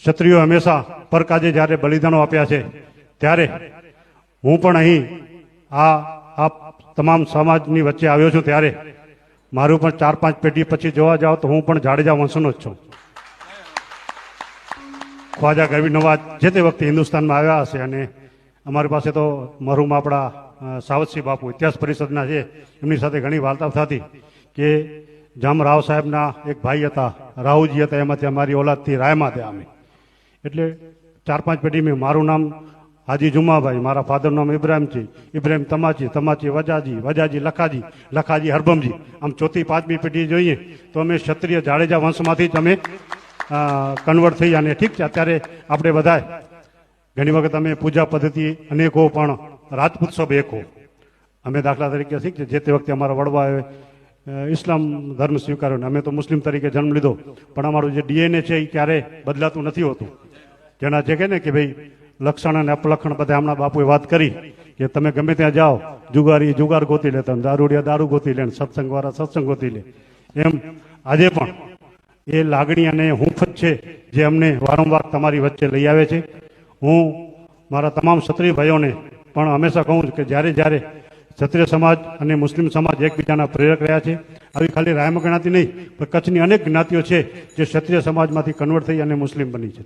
ક્ષત્રિયો હંમેશા પરકાજે જ્યારે બલિદાનો આપ્યા છે ત્યારે હું પણ અહીં આ તમામ સમાજની વચ્ચે આવ્યો છું ત્યારે મારું પણ 4-5 પેઢી પછી જોવા જાવ તો હું પણ જાડેજા વંશનો જ છું. ખ્વાજા ગરીબ નવાજ જે તે વખતે હિન્દુસ્તાનમાં આવ્યા હશે અને અમારી પાસે તો મરહુમ આપણા સાવતસિંહ બાપુ ઇતિહાસ પરિષદના છે, એમની સાથે ઘણી વાર્તાઓ થતી કે જામ રાવ સાહેબના એક ભાઈ હતા, રાહુજી હતા, એમાંથી અમારી ઓલાદથી રાયમાં થયા અમે. એટલે 4-5 પેઢી મેં મારું નામ હાજી જુમાભાઈ, મારા ફાધરનું નામ ઇબ્રાહિમજી, ઇબ્રાહિમ તમાચી, તમાચી વજાજી, વજાજી લખાજી, લખાજી હરભમજી. આમ 4થી 5મી પેઢી જોઈએ તો અમે ક્ષત્રિય જાડેજા વંશમાંથી જ અમે કન્વર્ટ થઈ. અને ઠીક છે, અત્યારે આપણે બધા ઘણી વખત અમે પૂજા પદ્ધતિ અનેકો પણ રાજપૂત સબ એકો. અમે દાખલા તરીકે શીખ છે જે તે વખતે અમારા વડવાએ ઇસ્લામ ધર્મ સ્વીકાર્યો ને અમે તો મુસ્લિમ તરીકે જન્મ લીધો, પણ અમારું જે ડીએનએ છે એ ક્યારેય બદલાતું નથી હોતું. જેના જે કહે ને કે ભાઈ લક્ષણ અને અપલક્ષણ બધા હમણાં બાપુએ વાત કરી કે તમે ગમે ત્યાં જાઓ જુગારી જુગાર ગોતી લેતા, દારૂડિયા દારૂ ગોતી લે, સત્સંગવાળા સત્સંગ ગોતી લે. એમ આજે પણ એ લાગણી અને હૂંફ જ છે જે અમને વારંવાર તમારી વચ્ચે લઈ આવે છે. હું મારા તમામ ક્ષત્રિય ભાઈઓને પણ હંમેશા કહું છું કે જ્યારે જ્યારે ક્ષત્રિય સમાજ અને મુસ્લિમ સમાજ એકબીજાના પ્રેરક રહ્યા છે, આવી ખાલી રાયમાં જ્ઞાતિ નહીં પણ કચ્છની અનેક જ્ઞાતિઓ છે જે ક્ષત્રિય સમાજમાંથી કન્વર્ટ થઈ અને મુસ્લિમ બની છે.